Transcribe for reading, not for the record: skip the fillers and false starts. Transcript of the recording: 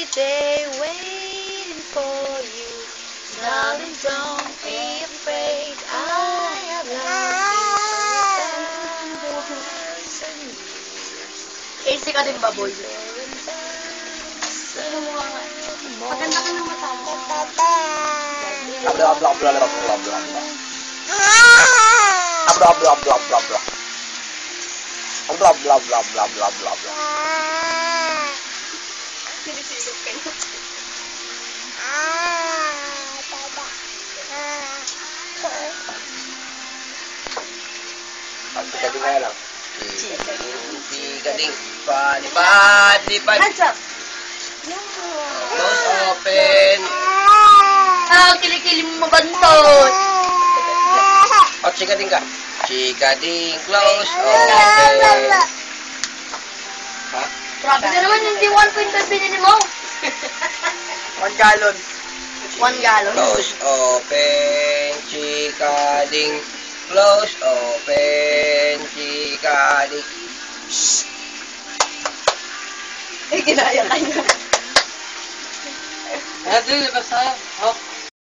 every day waiting for you. Darling, don't be afraid. I have loved you for 10,000 years. AC ka din ba, boy? Maganda ka ng mata. Blah blah blah blah blah blah blah. Blah blah blah blah blah. Blah blah blah blah blah blah blah. Sinisigop kayo. Pagkakading nga lang. Galing. Palipad, lipad. Hands up. Close, open. Ah, kilikili mo mabantos. O, chikading ka. Chikading, close, open. Ha? Grabe ka naman, hindi 1.5 binili mo. 1 gallon. 1 gallon. Close, open, chikading. Close, open, chikading. Eh, ginaya ka niya. Ano, basta. Oh.